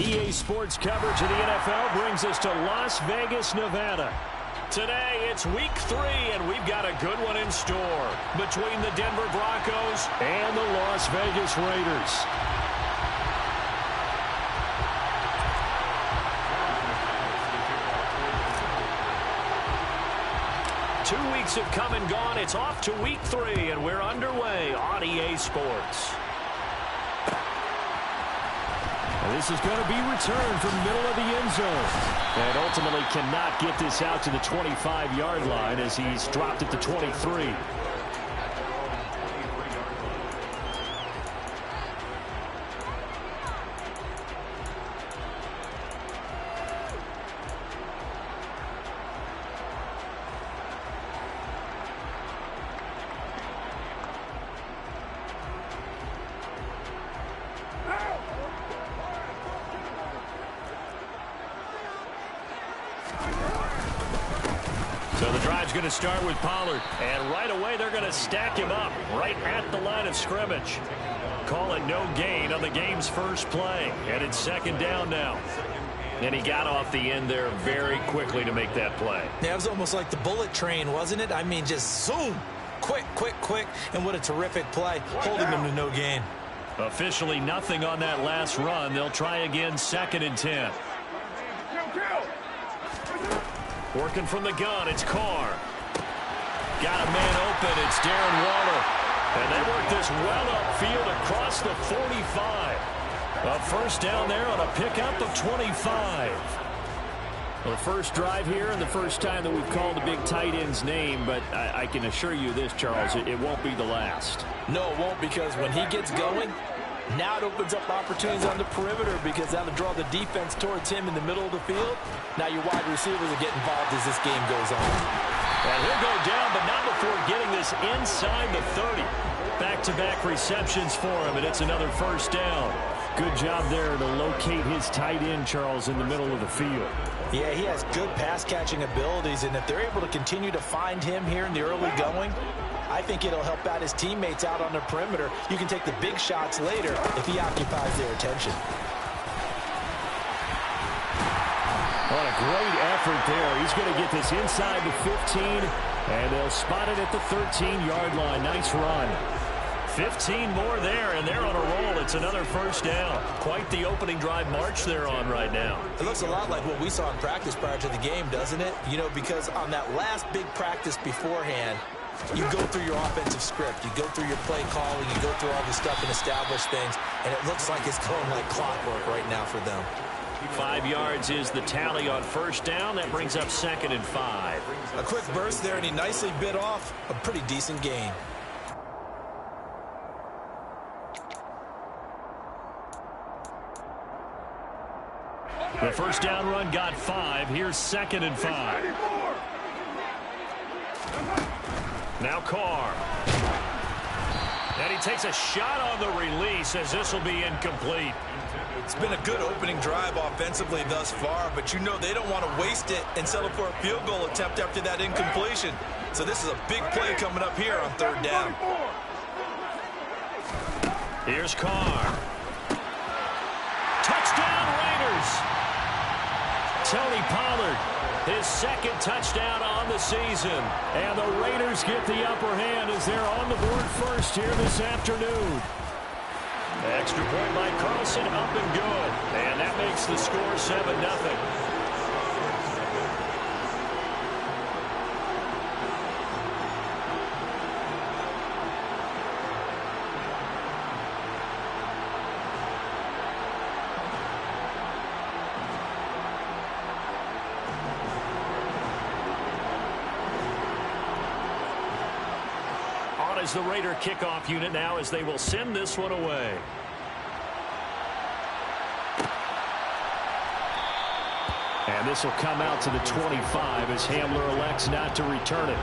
EA Sports coverage of the NFL brings us to Las Vegas, Nevada. Today, it's week 3, and we've got a good one in store between the Denver Broncos and the Las Vegas Raiders. Two weeks have come and gone. It's off to week 3, and we're underway on EA Sports. And this is going to be returned from the middle of the end zone. And ultimately cannot get this out to the 25-yard line as he's dropped it to 23. So the drive's going to start with Pollard. And right away, they're going to stack him up right at the line of scrimmage. Call it no gain on the game's first play. And it's second down now. And he got off the end there very quickly to make that play. Yeah, it was almost like the bullet train, wasn't it? I mean, just zoom. Quick, quick, quick. And what a terrific play, holding them to no gain. Officially nothing on that last run. They'll try again, 2nd and 10. Working from the gun, it's Carr. Got a man open, it's Darren Waller. And they work this well upfield across the 45. A first down there on a pickup of 25. Well, the first drive here and the first time that we've called a big tight end's name, but I can assure you this, Charles, it won't be the last. No, it won't, because when he gets going, now it opens up opportunities on the perimeter, because that'll draw the defense towards him in the middle of the field. Now your wide receivers will get involved as this game goes on. And he'll go down, but not before getting this inside the 30. Back-to-back receptions for him, and it's another first down. Good job there to locate his tight end, Charles, in the middle of the field. Yeah, he has good pass-catching abilities, and if they're able to continue to find him here in the early going, I think it'll help out his teammates out on the perimeter. You can take the big shots later if he occupies their attention. What a great effort there. He's going to get this inside the 15, and they'll spot it at the 13-yard line. Nice run. 15 more there, and they're on a roll. It's another first down. Quite the opening drive march they're on right now. It looks a lot like what we saw in practice prior to the game, doesn't it? You know, because on that last big practice beforehand, you go through your offensive script. You go through your play calling. You go through all the stuff and establish things, and it looks like it's going like clockwork right now for them. 5 yards is the tally on first down. That brings up 2nd and 5. A quick burst there, and he nicely bit off a pretty decent gain. The first down run got 5. Here's 2nd and 5. Now Carr. And he takes a shot on the release as this will be incomplete. It's been a good opening drive offensively thus far, but you know they don't want to waste it and settle for a field goal attempt after that incompletion. So this is a big play coming up here on 3rd down. Here's Carr. Touchdown Raiders! Tony Pollard, his 2nd touchdown on the season. And the Raiders get the upper hand as they're on the board first here this afternoon. Extra point by Carlson, up and good. And that makes the score 7-0. Is the Raider kickoff unit now as they will send this one away. And this will come out to the 25 as Hamler elects not to return it.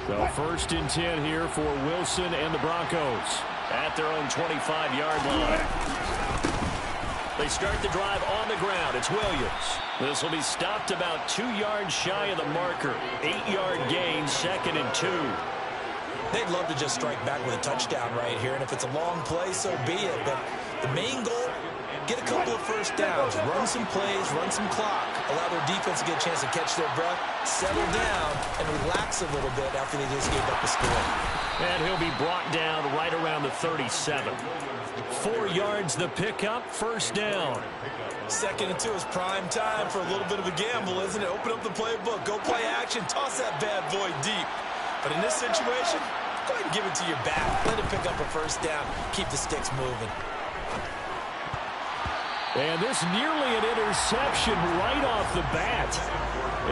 So 1st and 10 here for Wilson and the Broncos at their own 25-yard line. They start the drive on the ground. It's Williams. This will be stopped about 2 yards shy of the marker. 8-yard gain, 2nd and 2. They'd love to just strike back with a touchdown right here, and if it's a long play, so be it. But the main goal, get a couple of first downs, run some plays, run some clock, allow their defense to get a chance to catch their breath, settle down, and relax a little bit after they just gave up a score. And he'll be brought down right around the 37. 4 yards the pickup, first down. 2nd and 2 is prime time for a little bit of a gamble, isn't it? Open up the playbook, go play action, toss that bad boy deep. But in this situation, go ahead and give it to your back. Let it pick up a first down. Keep the sticks moving. And this nearly an interception right off the bat.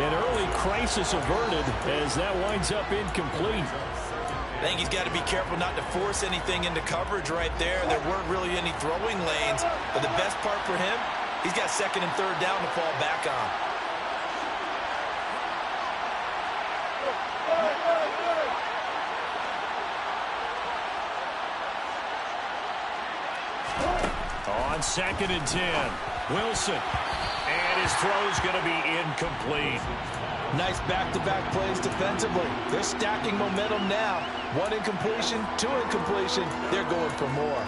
An early crisis averted as that winds up incomplete. I think he's got to be careful not to force anything into coverage right there. There weren't really any throwing lanes. But the best part for him, he's got 2nd and 3rd down to fall back on. On 2nd and 10, Wilson. And his throw's going to be incomplete. Nice back-to-back plays defensively. They're stacking momentum now. 1 incompletion, 2 incompletion. They're going for more.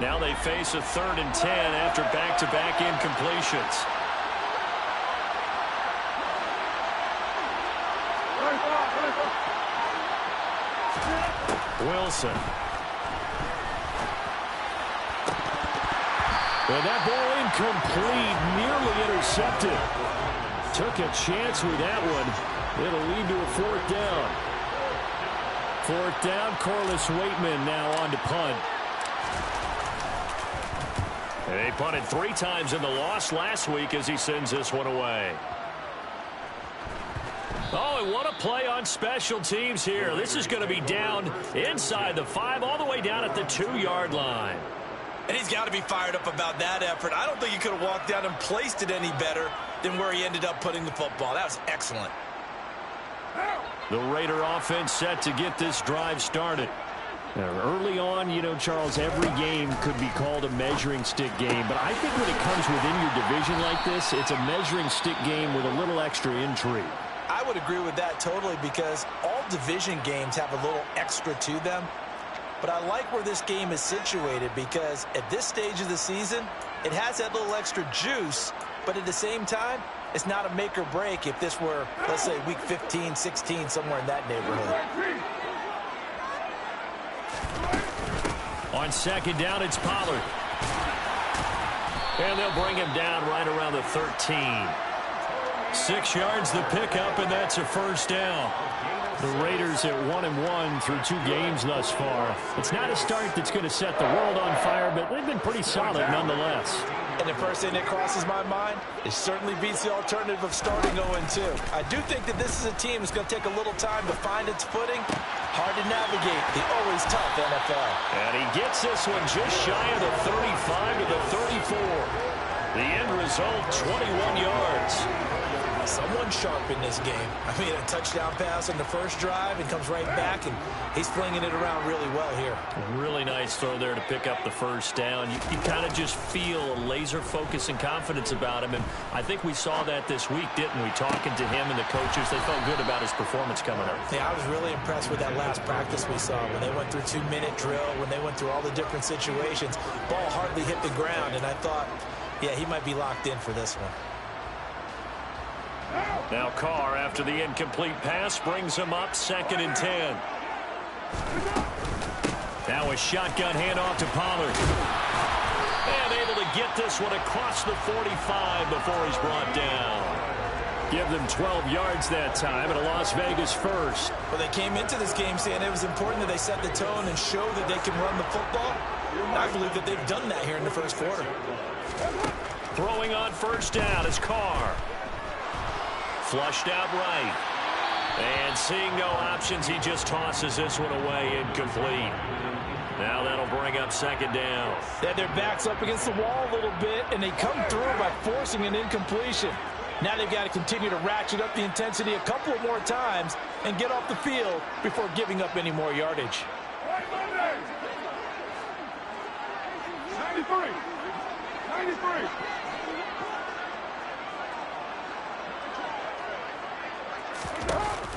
Now they face a 3rd and 10 after back-to-back incompletions. Wilson. And that ball incomplete, nearly intercepted. Took a chance with that one. It'll lead to a 4th down. 4th down, Corliss Waitman now on to punt. And they punted 3 times in the loss last week as he sends this one away. Oh, and what a play on special teams here. This is going to be down inside the 5, all the way down at the 2-yard line. And he's got to be fired up about that effort. I don't think he could have walked down and placed it any better than where he ended up putting the football. That was excellent. The Raider offense set to get this drive started. Early on, you know, Charles, every game could be called a measuring stick game. But I think when it comes within your division like this, it's a measuring stick game with a little extra intrigue. I would agree with that totally because all division games have a little extra to them. But I like where this game is situated because at this stage of the season, it has that little extra juice. But at the same time, it's not a make or break if this were, let's say, week 15, 16, somewhere in that neighborhood. On 2nd down, it's Pollard. And they'll bring him down right around the 13. 6 yards the pickup, and that's a first down. The Raiders at 1-1 through 2 games thus far. It's not a start that's going to set the world on fire, but they've been pretty solid nonetheless. And the first thing that crosses my mind, it certainly beats the alternative of starting 0-2. I do think that this is a team that's going to take a little time to find its footing. Hard to navigate the always tough NFL. And he gets this one just shy of the 35 to the 34. The end result, 21 yards. Someone sharp in this game. I mean, a touchdown pass on the first drive and comes right back, and he's flinging it around really well here. Really nice throw there to pick up the first down. You kind of just feel a laser focus and confidence about him, and I think we saw that this week, didn't we? Talking to him and the coaches, they felt good about his performance coming up. Yeah, I was really impressed with that last practice we saw when they went through 2-minute drill, when they went through all the different situations. Ball hardly hit the ground, and I thought, yeah, he might be locked in for this one. Now Carr, after the incomplete pass, brings him up 2nd and 10. Now a shotgun handoff to Pollard. And able to get this one across the 45 before he's brought down. Give them 12 yards that time, and a Las Vegas first. Well, they came into this game saying it was important that they set the tone and show that they can run the football. I believe that they've done that here in the first quarter. Throwing on first down is Carr. Flushed out right. And seeing no options, he just tosses this one away, incomplete. Now that'll bring up 2nd down. They had their backs up against the wall a little bit, and they come through by forcing an incompletion. Now they've got to continue to ratchet up the intensity a couple of more times and get off the field before giving up any more yardage.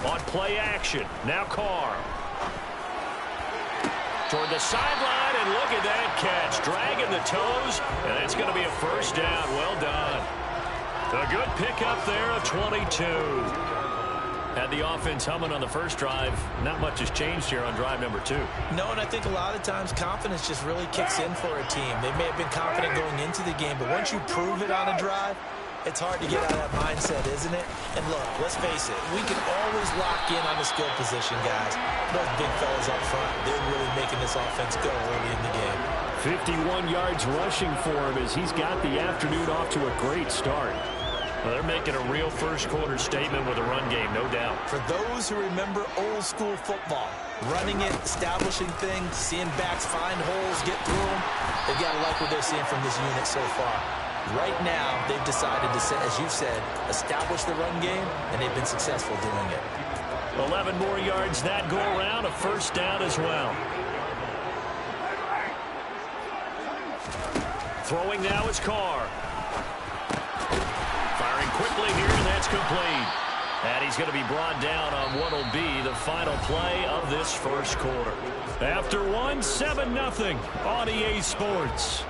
On play action, now Carr. Toward the sideline, and look at that catch. Dragging the toes, and it's going to be a first down. Well done. A good pickup there of 22. Had the offense humming on the first drive. Not much has changed here on drive number 2. No, and I think a lot of times confidence just really kicks in for a team. They may have been confident going into the game, but once you prove it on a drive, it's hard to get out of that mindset, isn't it? And look, let's face it, we can always lock in on the skill position, guys. Those big fellas up front, they're really making this offense go early in the game. 51 yards rushing for him as he's got the afternoon off to a great start. Well, they're making a real first-quarter statement with a run game, no doubt. For those who remember old-school football, running it, establishing things, seeing backs find holes, get through them, they've got to like what they're seeing from this unit so far. Right now, they've decided to, as you said, establish the run game, and they've been successful doing it. 11 more yards that go around, a first down as well. Throwing now is Carr. Firing quickly here, and that's complete. And he's going to be brought down on what will be the final play of this first quarter. After one, 7-0 on EA Sports.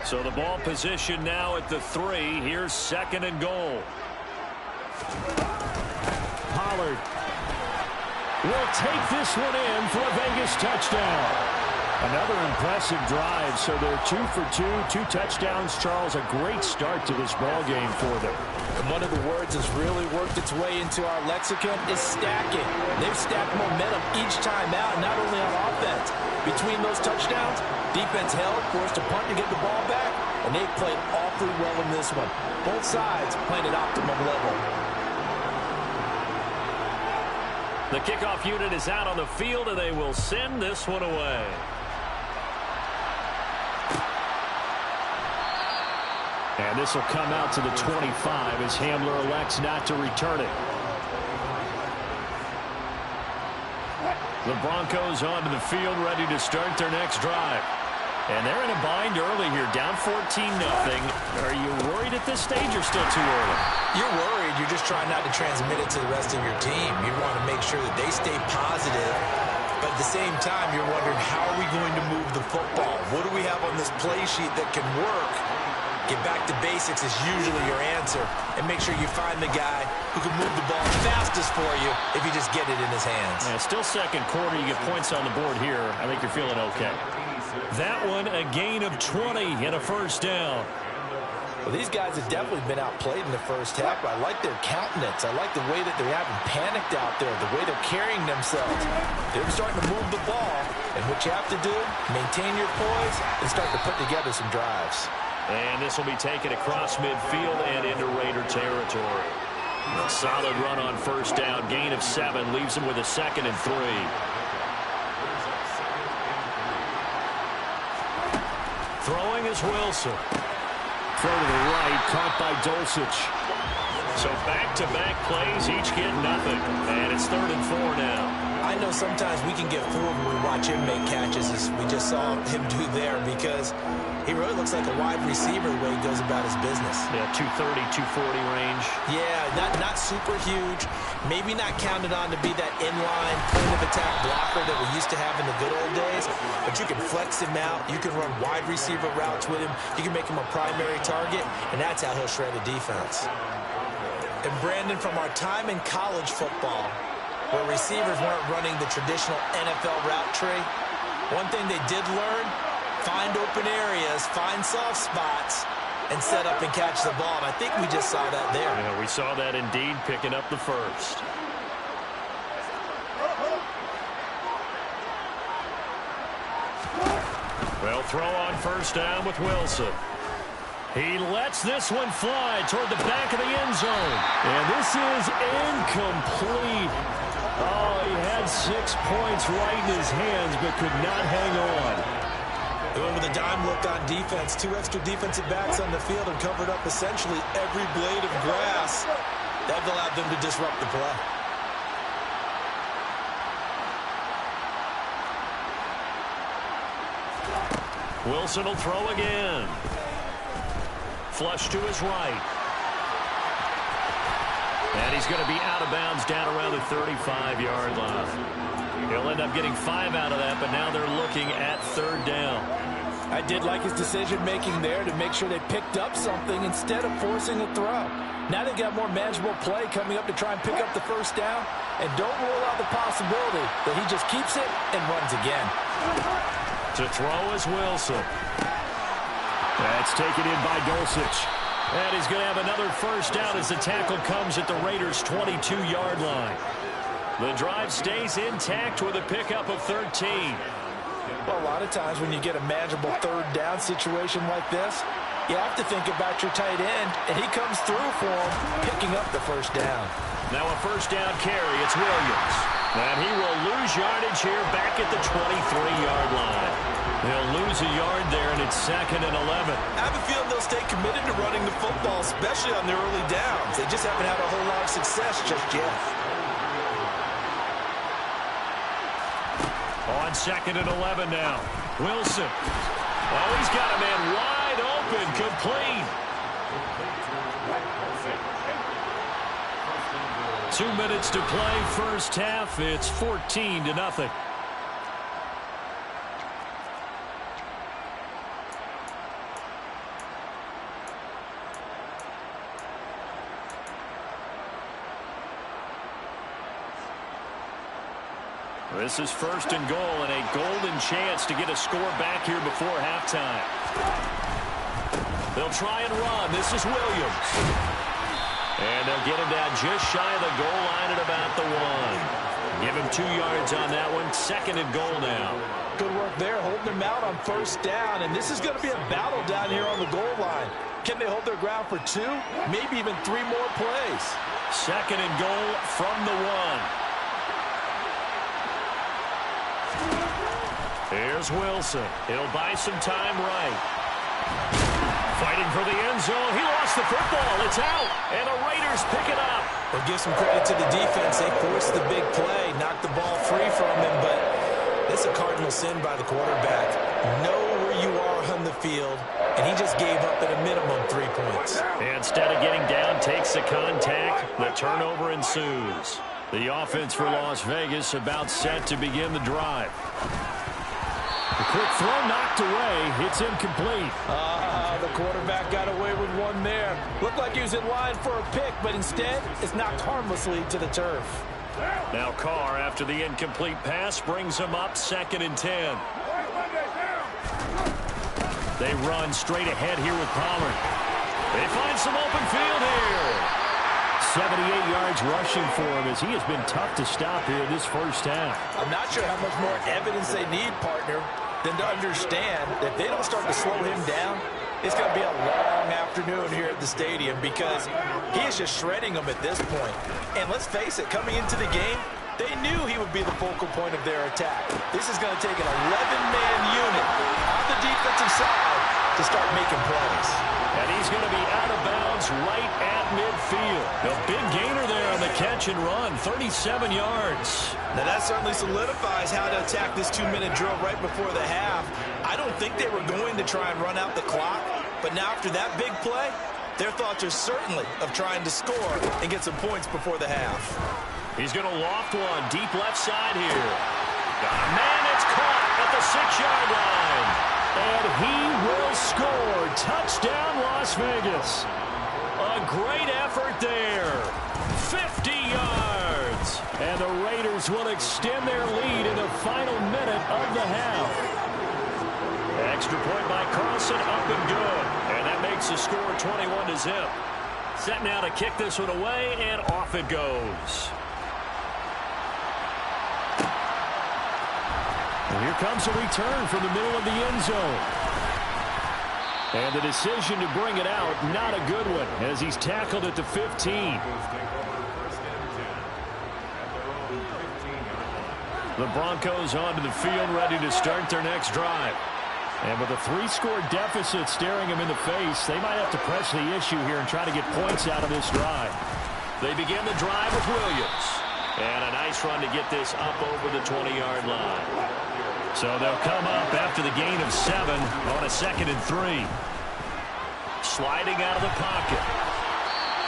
So the ball position now at the 3. Here's 2nd and goal. Pollard will take this one in for a Vegas touchdown. Another impressive drive. So they're 2 for 2, 2 touchdowns. Charles, a great start to this ball game for them. And one of the words that's really worked its way into our lexicon is stacking. They've stacked momentum each time out, not only on offense. Between those touchdowns, defense held, forced a punt to get the ball back, and they've played awfully well in this one. Both sides playing at optimum level. The kickoff unit is out on the field, and they will send this one away. And this will come out to the 25 as Hamler elects not to return it. The Broncos onto the field, ready to start their next drive. And they're in a bind early here, down 14-0. Are you worried at this stage or still too early? You're worried. You're just trying not to transmit it to the rest of your team. You want to make sure that they stay positive. But at the same time, you're wondering, how are we going to move the football? What do we have on this play sheet that can work? Get back to basics is usually your answer. And make sure you find the guy who can move the ball fastest for you if you just get it in his hands. Yeah, still second quarter. You get points on the board here. I think you're feeling okay. That one, a gain of 20 and a first down. Well, these guys have definitely been outplayed in the first half. I like their countenance. I like the way that they're having panicked out there, the way they're carrying themselves. They're starting to move the ball. And what you have to do, maintain your poise and start to put together some drives. And this will be taken across midfield and into Raider territory. A solid run on first down. Gain of 7 leaves him with a 2nd and 3. Throwing is Wilson. Throw to the right, caught by Dulcich. So back-to-back plays, each get nothing. And it's 3rd and 4 now. I know sometimes we can get fooled when we watch him make catches, as we just saw him do there, because he really looks like a wide receiver the way he goes about his business. Yeah, 230, 240 range. Yeah, not super huge. Maybe not counted on to be that inline point-of-attack blocker that we used to have in the good old days. But you can flex him out. You can run wide receiver routes with him. You can make him a primary target, and that's how he'll shred a defense. And Brandon, from our time in college football, where receivers weren't running the traditional NFL route tree, one thing they did learn, find open areas, find soft spots, and set up and catch the ball. And I think we just saw that there. Yeah, we saw that indeed, picking up the first. Well, throw on first down with Wilson. He lets this one fly toward the back of the end zone. And this is incomplete. Oh, he had 6 points right in his hands, but could not hang on. Going with a dime look on defense. 2 extra defensive backs on the field and covered up essentially every blade of grass. That allowed them to disrupt the play. Wilson will throw again. Flush to his right. And he's going to be out of bounds down around the 35-yard line. He'll end up getting 5 out of that, but now they're looking at 3rd down. I did like his decision-making there to make sure they picked up something instead of forcing a throw. Now they've got more manageable play coming up to try and pick up the 1st down. And don't rule out the possibility that he just keeps it and runs again. To throw is Wilson. That's taken in by Dulcich. And he's going to have another 1st down as the tackle comes at the Raiders' 22-yard line. The drive stays intact with a pickup of 13. Well, a lot of times when you get a manageable 3rd down situation like this, you have to think about your tight end, and he comes through for him, picking up the 1st down. Now a 1st down carry. It's Williams. And he will lose yardage here back at the 23-yard line. They'll lose a yard there, and it's 2nd and 11. I have a feeling they'll stay committed to running the football, especially on their early downs. They just haven't had a whole lot of success just yet. On 2nd and 11 now. Wilson. Oh, he's got a man wide open, complete. 2 minutes to play, 1st half. It's 14-0. This is 1st and goal and a golden chance to get a score back here before halftime. They'll try and run. This is Williams. And they'll get him down just shy of the goal line at about the 1. Give him 2 yards on that one. 2nd and goal now. Good work there, holding him out on 1st down. And this is going to be a battle down here on the goal line. Can they hold their ground for 2? Maybe even 3 more plays. 2nd and goal from the 1. Here's Wilson. He'll buy some time right. Fighting for the end zone. He lost the football. It's out. And the Raiders pick it up. Well, give some credit to the defense. They forced the big play, knocked the ball free from him, but it's a cardinal sin by the quarterback. Know where you are on the field, and he just gave up at a minimum 3 points. Instead of getting down, takes the contact. The turnover ensues. The offense for Las Vegas about set to begin the drive. The quick throw knocked away. It's incomplete. The quarterback got away with one there. Looked like he was in line for a pick, but instead it's knocked harmlessly to the turf. Now Carr, after the incomplete pass, brings him up 2nd and 10. They run straight ahead here with Pollard. They find some open field here. 78 yards rushing for him as he has been tough to stop here this 1st half. I'm not sure how much more evidence they need, partner, than to understand that if they don't start to slow him down, it's going to be a long afternoon here at the stadium because he is just shredding them at this point. And let's face it, coming into the game, they knew he would be the focal point of their attack. This is going to take an 11-man unit on the defensive side to start making plays. And he's going to be out of bounds right at midfield. A big gainer there on the catch and run, 37 yards. Now that certainly solidifies how to attack this 2-minute drill right before the half. I don't think they were going to try and run out the clock, but now after that big play, their thoughts are certainly of trying to score and get some points before the half. He's going to loft one deep left side here. Got a man that's caught at the 6-yard line. And he will score. Touchdown, Las Vegas. A great effort there. 50 yards. And the Raiders will extend their lead in the final minute of the half. Extra point by Carlson, up and good. And that makes the score 21-0. Set now to kick this one away, and off it goes. And here comes a return from the middle of the end zone. And the decision to bring it out, not a good one, as he's tackled at the 15. The Broncos onto the field, ready to start their next drive. And with a 3-score deficit staring him in the face, they might have to press the issue here and try to get points out of this drive. They begin the drive with Williams. And a nice run to get this up over the 20-yard line. So they'll come up after the gain of 7 on a 2nd and 3. Sliding out of the pocket.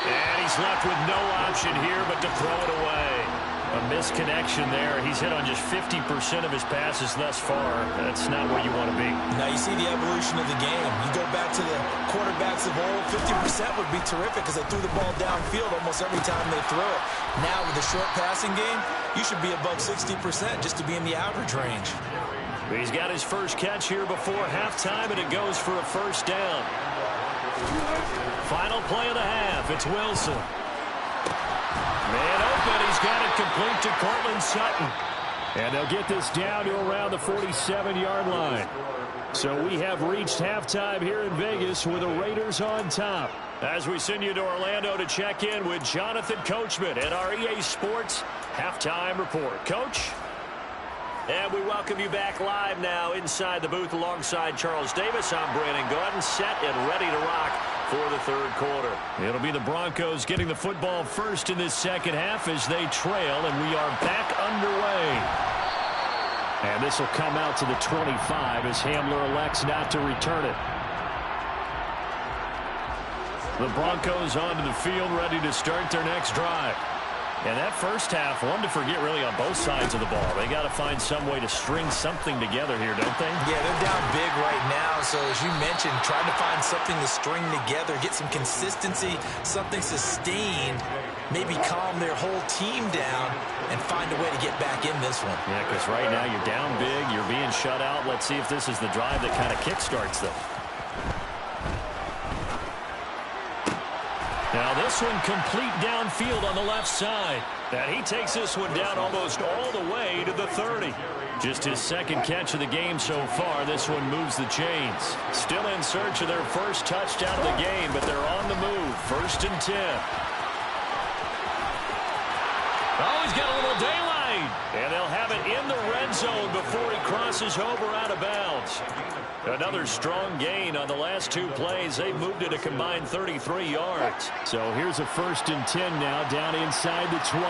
And he's left with no option here but to throw it away. A misconnection there. He's hit on just 50% of his passes thus far. That's not where you want to be. Now you see the evolution of the game. You go back to the quarterbacks of old, 50% would be terrific because they threw the ball downfield almost every time they throw it. Now with the short passing game, you should be above 60% just to be in the average range. He's got his first catch here before halftime, and it goes for a first down. Final play of the half. It's Wilson. Man open. He's got it complete to Cortland Sutton. And they'll get this down to around the 47-yard line. So we have reached halftime here in Vegas with the Raiders on top. As we send you to Orlando to check in with Jonathan Coachman at our EA Sports Halftime Report. Coach? And we welcome you back live now inside the booth alongside Charles Davis. I'm Brandon Gordon, set and ready to rock for the third quarter. It'll be the Broncos getting the football first in this second half as they trail, and we are back underway. And this will come out to the 25 as Hamler elects not to return it. The Broncos onto the field, ready to start their next drive. And that first half, one to forget really on both sides of the ball. They got to find some way to string something together here, don't they? Yeah, they're down big right now. So as you mentioned, trying to find something to string together, get some consistency, something sustained, maybe calm their whole team down and find a way to get back in this one. Yeah, because right now you're down big, you're being shut out. Let's see if this is the drive that kind of kickstarts them. Now this one complete downfield on the left side. And he takes this one down almost all the way to the 30. Just his second catch of the game so far. This one moves the chains. Still in search of their first touchdown of the game, but they're on the move. 1st and 10. Oh, he's got a little daylight. And they'll have it in the red zone before he crosses over out of bounds. Another strong gain on the last 2 plays. They've moved it a combined 33 yards. So here's a 1st and 10 now down inside the 20.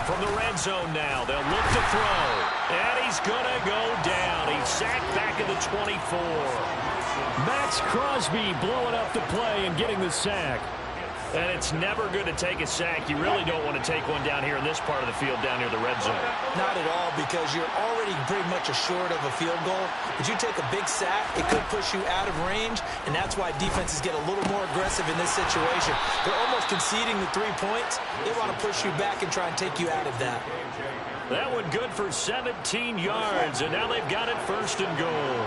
From the red zone now, they'll look to throw. And he's going to go down. He's sacked back at the 24. Max Crosby blowing up the play and getting the sack. And it's never good to take a sack. You really don't want to take one down here in this part of the field down near the red zone. Not at all, because you're already pretty much assured of a field goal. If you take a big sack, it could push you out of range, and that's why defenses get a little more aggressive in this situation. They're almost conceding the 3 points. They want to push you back and try and take you out of that. That one good for 17 yards, and now they've got it 1st and goal.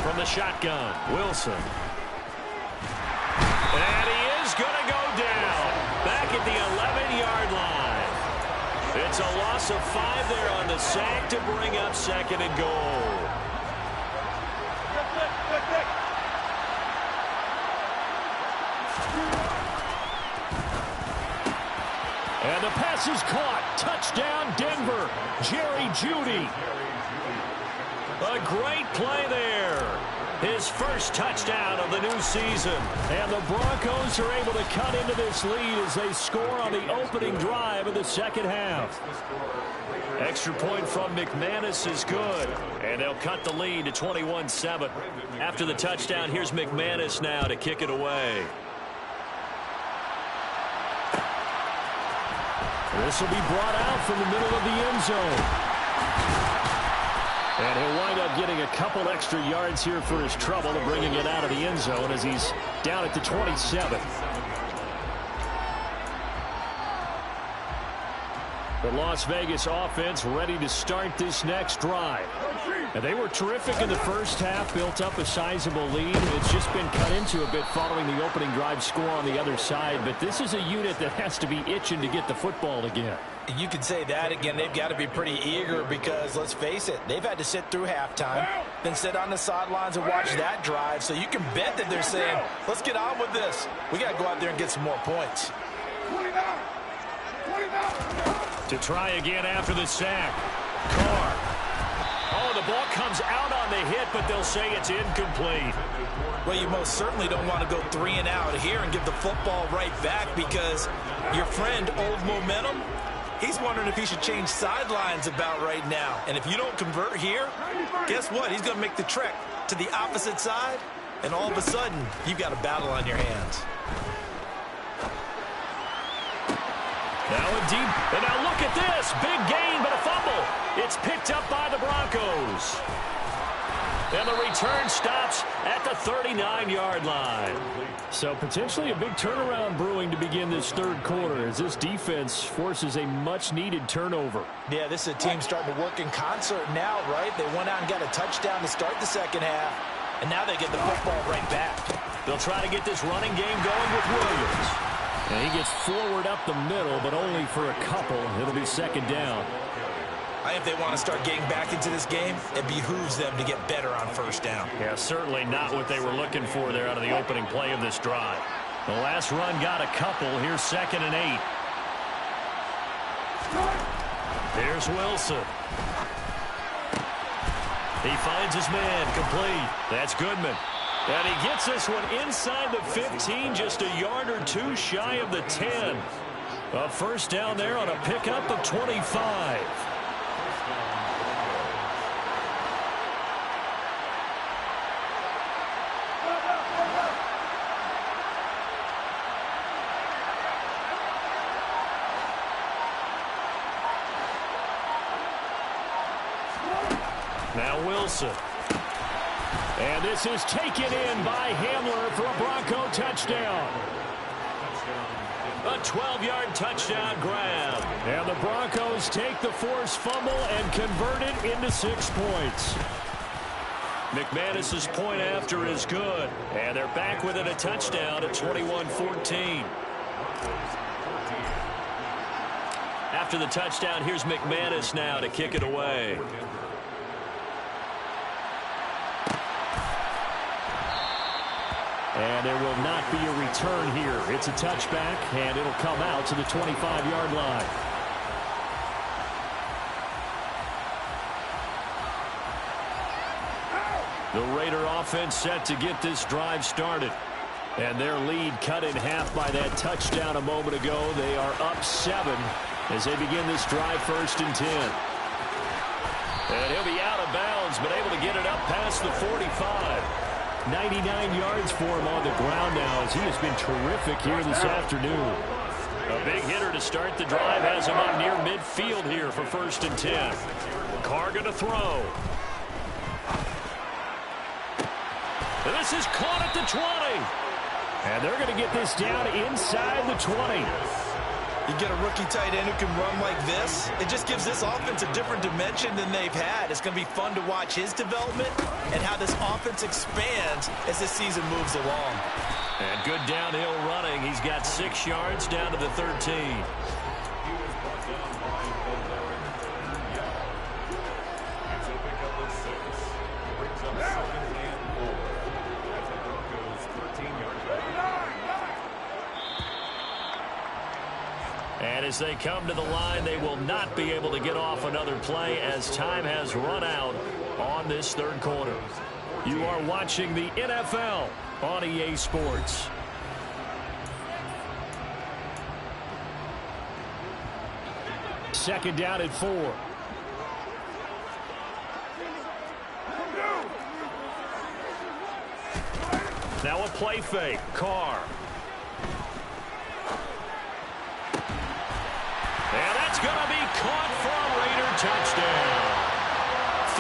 From the shotgun, Wilson. And he is going to go down back at the 11-yard line. It's a loss of 5 there on the sack to bring up 2nd and goal. And the pass is caught. Touchdown, Denver. Jerry Jeudy. A great play there. His first touchdown of the new season. And the Broncos are able to cut into this lead as they score on the opening drive of the second half. Extra point from McManus is good. And they'll cut the lead to 21-7. After the touchdown, here's McManus now to kick it away. This will be brought out from the middle of the end zone. And he'll wind up getting a couple extra yards here for his trouble and bringing it out of the end zone as he's down at the 27. The Las Vegas offense ready to start this next drive. And they were terrific in the first half, built up a sizable lead. It's just been cut into a bit following the opening drive score on the other side. But this is a unit that has to be itching to get the football again. You can say that again. They've got to be pretty eager because, let's face it, they've had to sit through halftime, then sit on the sidelines and watch that drive. So you can bet that they're saying, let's get on with this. We got to go out there and get some more points. To try again after the sack. Carr. Oh, the ball comes out on the hit, but they'll say it's incomplete. Well, you most certainly don't want to go 3 and out here and give the football right back because your friend, Old Momentum, he's wondering if he should change sidelines about right now. And if you don't convert here, guess what? He's going to make the trek to the opposite side, and all of a sudden, you've got a battle on your hands. Now in deep, and now look at this. Big gain, but a fumble. It's picked up by the Broncos. And the return stops at the 39-yard line. So potentially a big turnaround brewing to begin this third quarter as this defense forces a much-needed turnover. Yeah, this is a team starting to work in concert now, right? They went out and got a touchdown to start the second half, and now they get the football right back. They'll try to get this running game going with Williams. And he gets forward up the middle, but only for a couple. It'll be second down. If they want to start getting back into this game, it behooves them to get better on first down. Yeah, certainly not what they were looking for there out of the opening play of this drive. The last run got a couple. Here's 2nd and 8. Here's Wilson. He finds his man, complete. That's Goodman. And he gets this one inside the 15, just a yard or two shy of the 10. A first down there on a pickup of 25. Now Wilson. And this is taken in by Hamler for a Bronco touchdown. A 12-yard touchdown grab. And the Broncos take the forced fumble and convert it into 6 points. McManus's point after is good. And they're back within a touchdown at 21-14. After the touchdown, here's McManus now to kick it away. And there will not be a return here. It's a touchback, and it'll come out to the 25-yard line. The Raider offense set to get this drive started. And their lead cut in half by that touchdown a moment ago. They are up 7 as they begin this drive 1st and 10. And he'll be out of bounds, but able to get it up past the 45. 99 yards for him on the ground now as he has been terrific here this afternoon. A big hitter to start the drive has him up near midfield here for 1st and 10. Carr going to throw. And this is caught at the 20. And they're going to get this down inside the 20. You get a rookie tight end who can run like this, it just gives this offense a different dimension than they've had. It's going to be fun to watch his development and how this offense expands as this season moves along. And good downhill running. He's got 6 yards down to the 13. And as they come to the line, they will not be able to get off another play as time has run out on this third quarter. You are watching the NFL on EA Sports. Second down at 4. Now a play fake. Carr. And that's going to be caught for a Raider touchdown.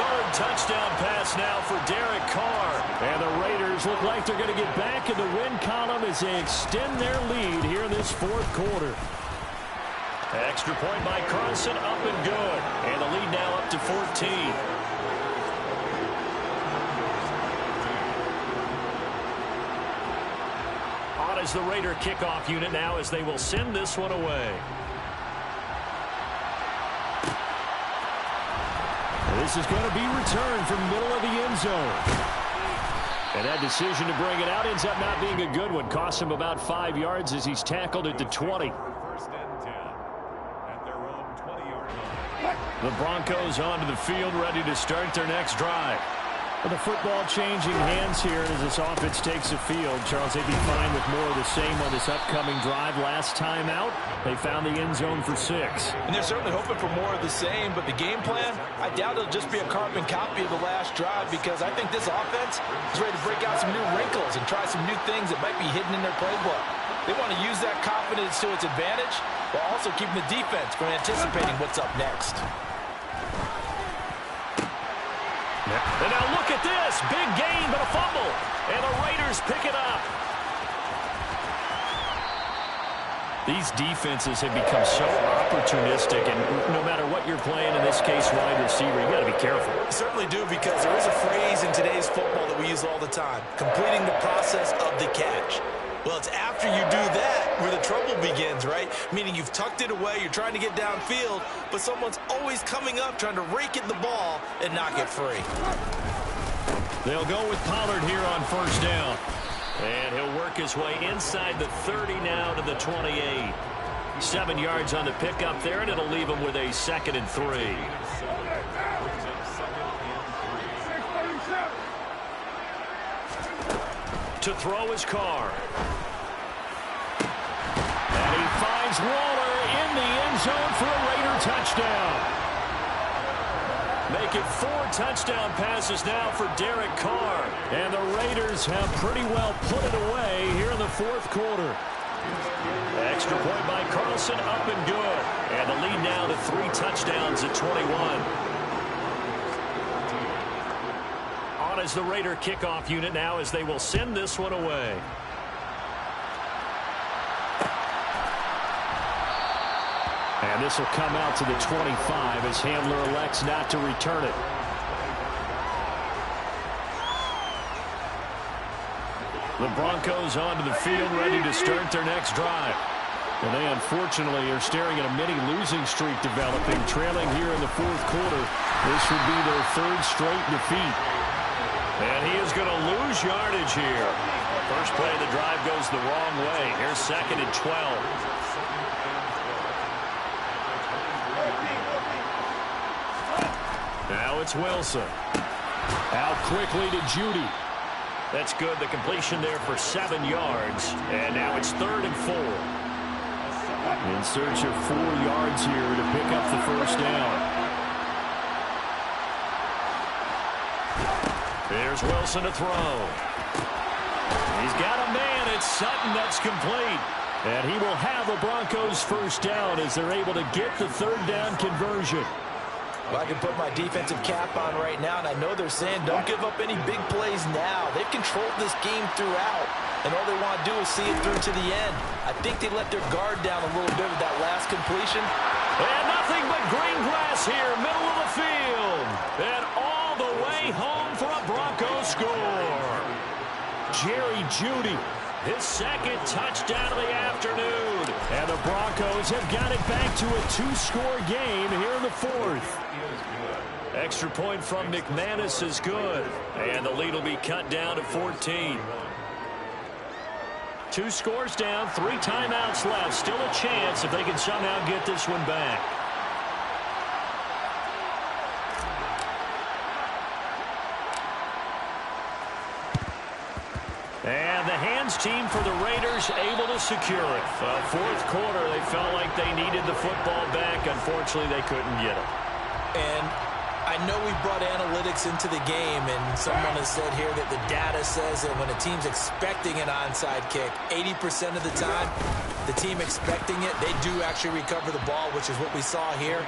Third touchdown pass now for Derek Carr. And the Raiders look like they're going to get back in the win column as they extend their lead here in this fourth quarter. Extra point by Carson, up and good. And the lead now up to 14. On is the Raider kickoff unit now as they will send this one away. This is going to be returned from middle of the end zone. And that decision to bring it out ends up not being a good one. Cost him about 5 yards as he's tackled at the 20. The Broncos onto the field, ready to start their next drive. Well, the football changing hands here as this offense takes the field. Charles, they'd be fine with more of the same on this upcoming drive. Last time out, they found the end zone for 6. And they're certainly hoping for more of the same, but the game plan, I doubt it'll just be a carbon copy of the last drive because I think this offense is ready to break out some new wrinkles and try some new things that might be hidden in their playbook. They want to use that confidence to its advantage while also keeping the defense from anticipating what's up next. And now look at this. Big gain, but a fumble. And the Raiders pick it up. These defenses have become so opportunistic, and no matter what you're playing, in this case, wide receiver, you got to be careful. You certainly do, because there is a phrase in today's football that we use all the time, completing the process of the catch. Well, it's after you do that where the trouble begins, right? Meaning you've tucked it away, you're trying to get downfield, but someone's always coming up trying to rake at the ball and knock it free. They'll go with Pollard here on first down. And he'll work his way inside the 30 now to the 28. 7 yards on the pickup there, and it'll leave him with a 2nd and 3. To throw his Carr. And he finds Waller in the end zone for a Raider touchdown. Make it 4 touchdown passes now for Derek Carr. And the Raiders have pretty well put it away here in the 4th quarter. Extra point by Carlson, up and good. And the lead now to 3 touchdowns at 21. On is the Raider kickoff unit now as they will send this one away. And this will come out to the 25 as Handler elects not to return it. The Broncos onto the field, ready to start their next drive. And they unfortunately are staring at a mini losing streak developing, trailing here in the 4th quarter. This would be their 3rd straight defeat. And he is going to lose yardage here. First play of the drive goes the wrong way. Here's 2nd and 12. Now it's Wilson. Out quickly to Judy. That's good. The completion there for 7 yards. And now it's 3rd and 4. In search of 4 yards here to pick up the first down. There's Wilson to throw. He's got a man. It's Sutton. That's complete. And he will have the Broncos first down as they're able to get the 3rd down conversion. Well, I can put my defensive cap on right now, and I know they're saying don't give up any big plays now. They've controlled this game throughout, and all they want to do is see it through to the end. I think they let their guard down a little bit with that last completion. And nothing but green grass here, middle of the field. And all the way home for a Broncos score. Jerry Jeudy, his 2nd touchdown of the afternoon. And the Broncos have got it back to a 2-score game here in the 4th. Extra point from McManus is good. And the lead will be cut down to 14. 2 scores down, 3 timeouts left. Still a chance if they can somehow get this one back. And the hands team for the Raiders able to secure it. 4th quarter, they felt like they needed the football back. Unfortunately, they couldn't get it. And I know we brought analytics into the game, and someone has said here that the data says that when a team's expecting an onside kick, 80% of the time, the team expecting it, they do actually recover the ball, which is what we saw here.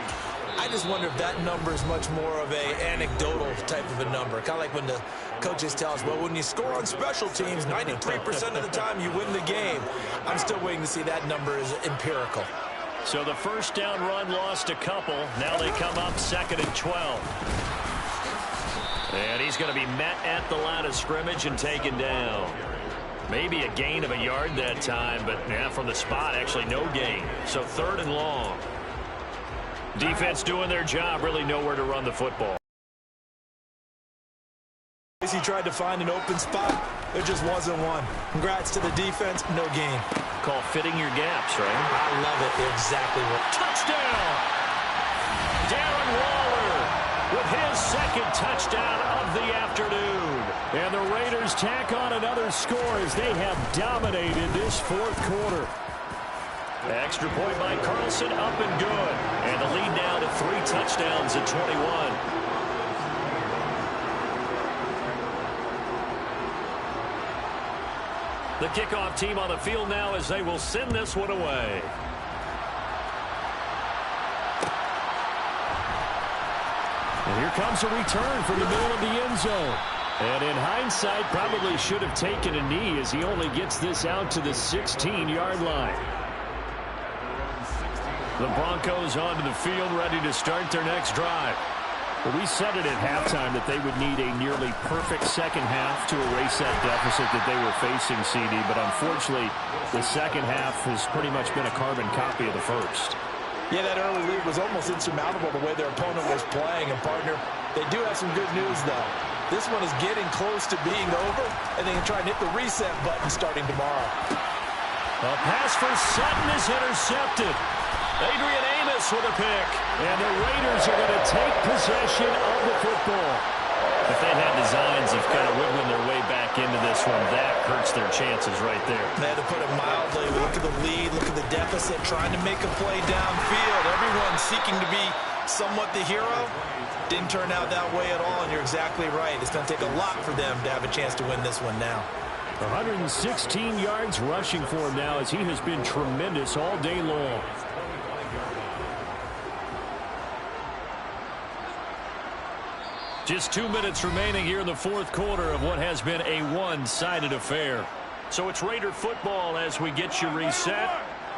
I just wonder if that number is much more of a anecdotal type of a number. Kind of like when the coaches tell us, well, when you score on special teams, 93% of the time you win the game. I'm still waiting to see that number is empirical. So the first down run lost a couple. Now they come up 2nd and 12. And he's going to be met at the line of scrimmage and taken down. Maybe a gain of a yard that time, but from the spot, actually no gain. So 3rd and long. Defense doing their job, really nowhere to run the football. He tried to find an open spot. There just wasn't one. Congrats to the defense. No gain. Call fitting your gaps, right? I love it. They're exactly right. Touchdown! Darren Waller with his 2nd touchdown of the afternoon. And the Raiders tack on another score as they have dominated this 4th quarter. Extra point by Carlson, up and good. And the lead now to 3 touchdowns at 21. The kickoff team on the field now as they will send this one away. And here comes a return from the middle of the end zone. And in hindsight, probably should have taken a knee as he only gets this out to the 16-yard line. The Broncos onto the field, ready to start their next drive. Well, we said it at halftime that they would need a nearly perfect second half to erase that deficit that they were facing, CD. But unfortunately, the second half has pretty much been a carbon copy of the first. Yeah, that early lead was almost insurmountable the way their opponent was playing. And, partner, they do have some good news, though. This one is getting close to being over, and they can try and hit the reset button starting tomorrow. A pass for Sutton is intercepted. Adrian Amos with a pick. And the Raiders are going to take possession of the football. If they had designs of kind of wiggling their way back into this one, that hurts their chances right there. They had to put it mildly. Look at the lead, look at the deficit, trying to make a play downfield. Everyone seeking to be somewhat the hero. Didn't turn out that way at all, and you're exactly right. It's going to take a lot for them to have a chance to win this one now. 116 yards rushing for him now as he has been tremendous all day long. Just 2 minutes remaining here in the 4th quarter of what has been a one-sided affair. So it's Raider football as we get you reset.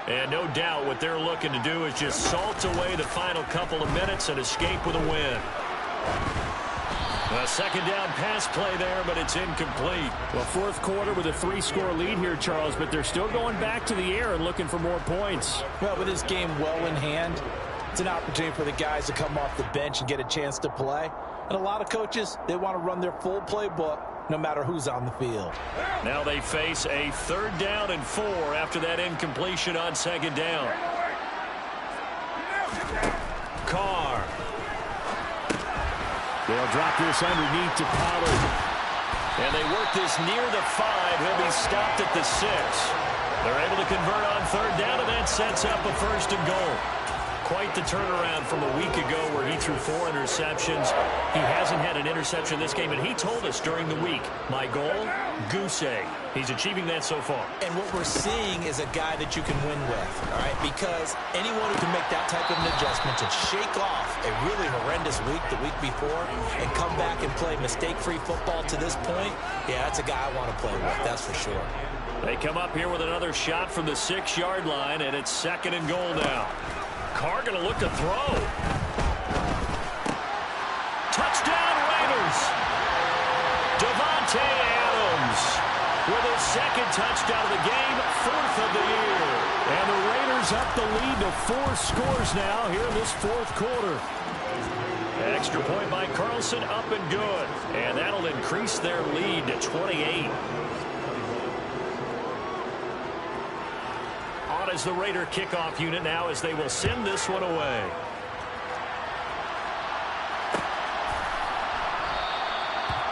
And no doubt what they're looking to do is just salt away the final couple of minutes and escape with a win. A 2nd down pass play there, but it's incomplete. Well, 4th quarter with a 3-score lead here, Charles, but they're still going back to the air and looking for more points. Well, with this game well in hand, it's an opportunity for the guys to come off the bench and get a chance to play. And a lot of coaches, they want to run their full playbook no matter who's on the field. Now they face a 3rd down and 4 after that incompletion on 2nd down. Carr. They'll drop this underneath to Pollard. And they work this near the 5. He'll be stopped at the 6. They're able to convert on 3rd down, and that sets up a 1st and goal. Quite the turnaround from a week ago where he threw 4 interceptions. He hasn't had an interception this game, and he told us during the week, my goal, goose egg. He's achieving that so far. And what we're seeing is a guy that you can win with, all right? Because anyone who can make that type of an adjustment and shake off a really horrendous week the week before and come back and play mistake-free football to this point, yeah, that's a guy I want to play with, that's for sure. They come up here with another shot from the 6-yard line, and it's 2nd and goal now. Carr going to look to throw. Touchdown, Raiders. Devontae Adams with his 2nd touchdown of the game, 4th of the year. And the Raiders up the lead to 4 scores now here in this 4th quarter. Extra point by Carlson, up and good. And that'll increase their lead to 28. As the Raider kickoff unit now as they will send this one away.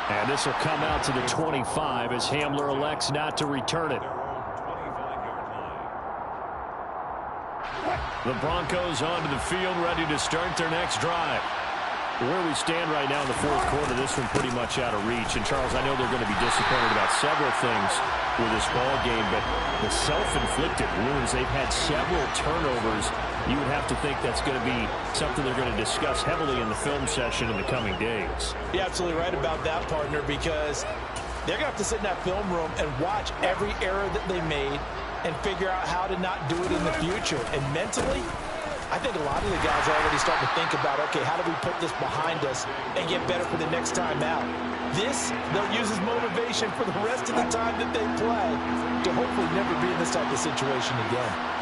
And this will come out to the 25 as Hamler elects not to return it. The Broncos onto the field ready to start their next drive. Where we stand right now in the 4th quarter, this one pretty much out of reach. And, Charles, I know they're going to be disappointed about several things with this ball game, but the self-inflicted wounds, they've had several turnovers. You would have to think that's going to be something they're going to discuss heavily in the film session in the coming days. You're absolutely right about that, partner, because they're going to have to sit in that film room and watch every error that they made and figure out how to not do it in the future. And mentally, I think a lot of the guys are already starting to think about, okay, how do we put this behind us and get better for the next time out? This, they'll use as motivation for the rest of the time that they play to hopefully never be in this type of situation again.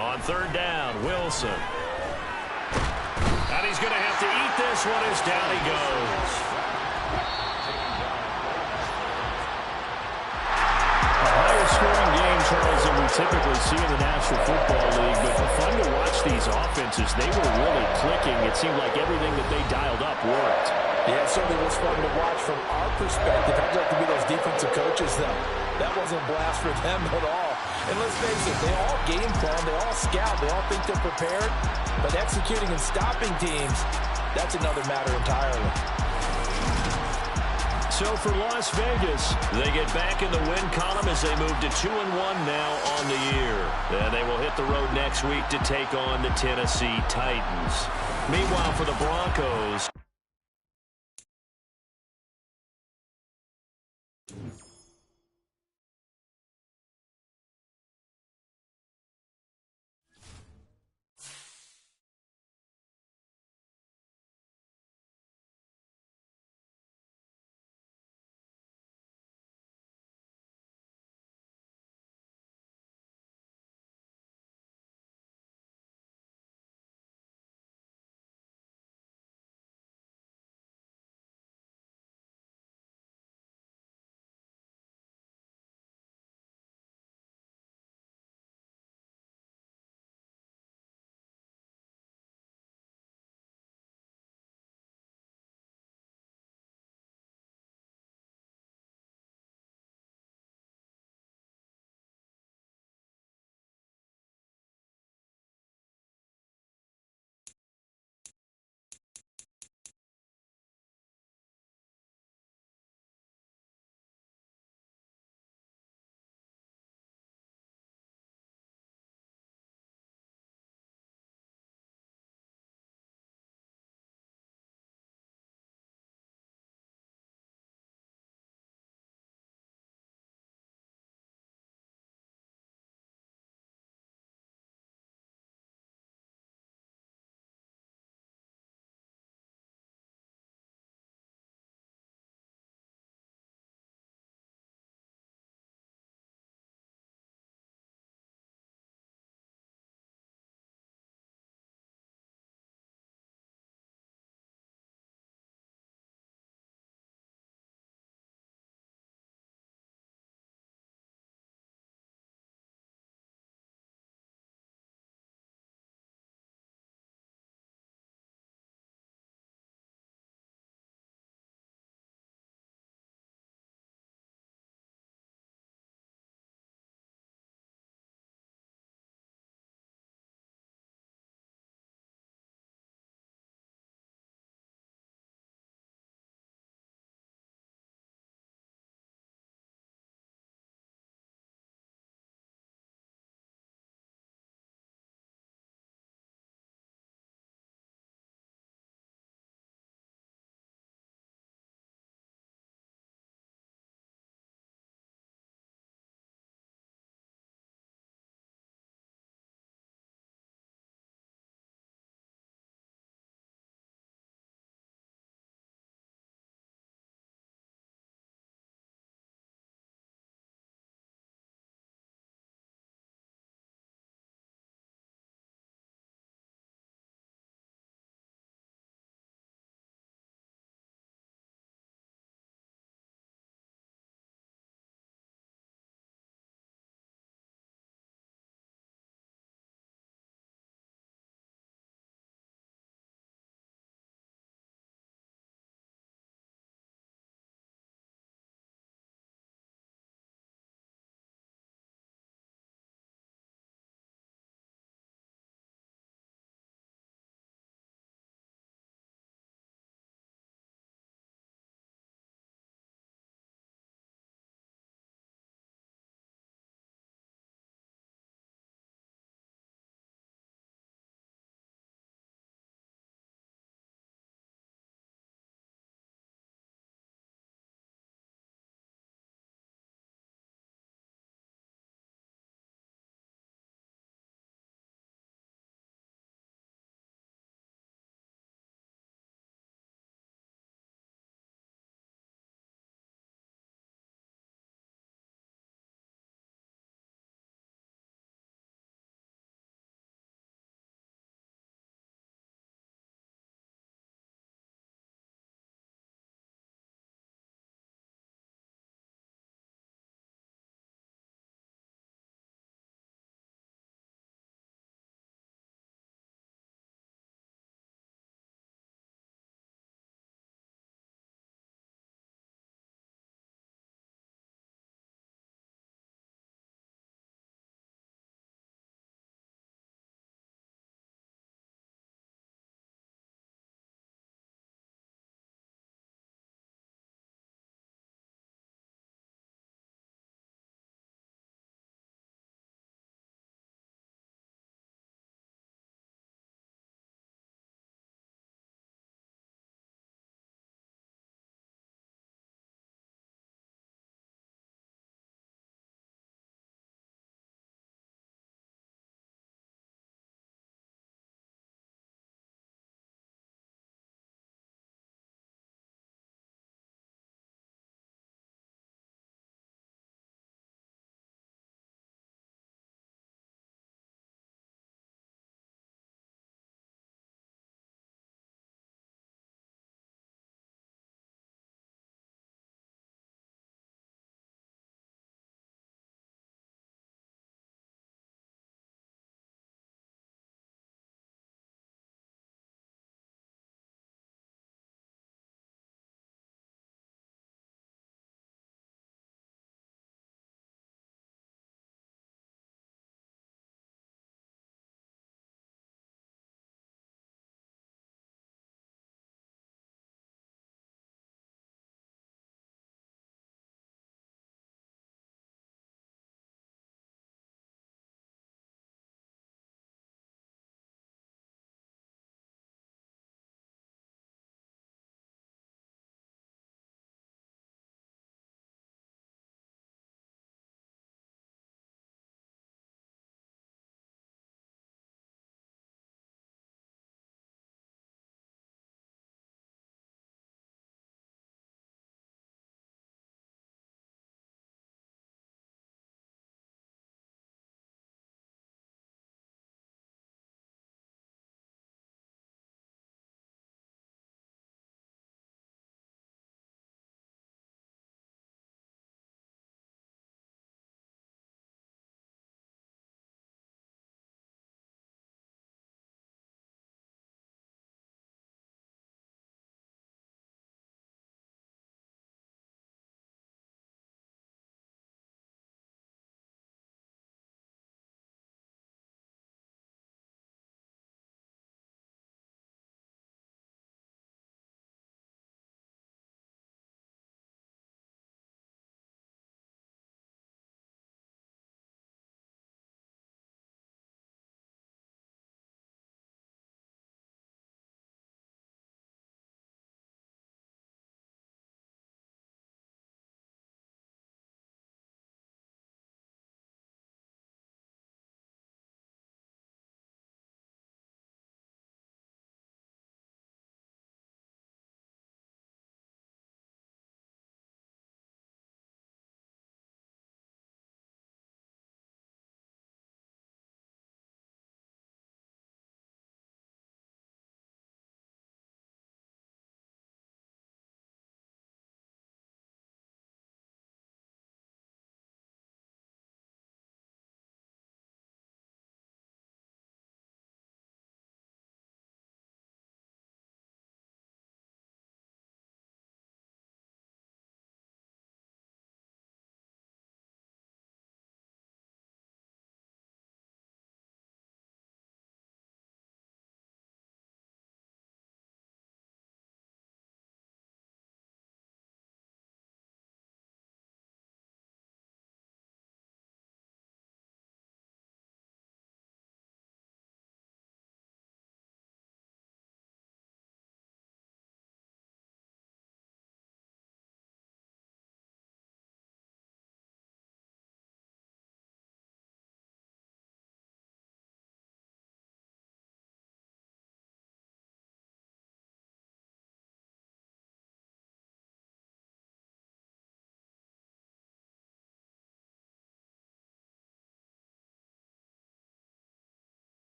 On third down, Wilson. And he's going to have to eat this one as down he goes. A higher scoring game, Charles, than we typically see in the National Football League. But fun to watch these offenses. They were really clicking. It seemed like everything that they dialed up worked. Yeah, it certainly was fun to watch from our perspective. I'd like to be those defensive coaches, though. That wasn't a blast for them at all. And let's face it, they all game plan, they all scout, they all think they're prepared. But executing and stopping teams, that's another matter entirely. So for Las Vegas, they get back in the win column as they move to 2-1 now on the year. And they will hit the road next week to take on the Tennessee Titans. Meanwhile, for the Broncos,